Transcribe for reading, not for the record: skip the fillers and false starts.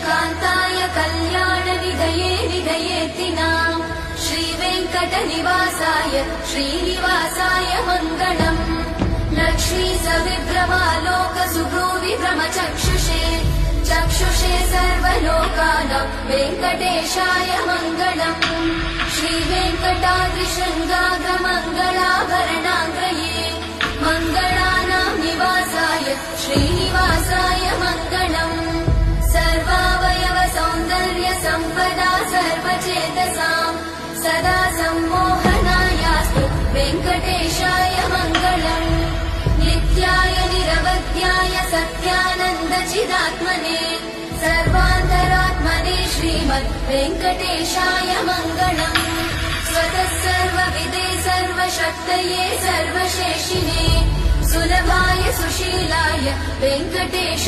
कान्ताय कल्याणनिधये निधयेतिनाम् श्रीवेङ्कटनिवासाय श्रीनिवासाय मङ्गलम् लक्ष्मी सविभ्रमालोक सुभ्रूविभ्रमचक्षुषे चक्षुषे सर्वलोकानां वेङ्कटेशाय मङ्गलम् श्रीवेङ्कटाद्रिशृङ्गाग्रमङ्गलाभरणाङ्गये मङ्गलानां निवासाय श्रीनिवासाय मङ्गलम् सर्वावयव सौन्दर्य सम्पदा सर्वचेतसाम् सदा सम्मोहनायास्तु वेङ्कटेशाय मङ्गलम् नित्याय निरवध्याय सत्यानन्दचिदात्मने सर्वान्तरात्मने श्रीमद् वेङ्कटेशाय मङ्गलम् स्वतः सर्वविदे सर्वशक्तये सर्वशेषिने सुलभाय सुशीलाय वेङ्कटेश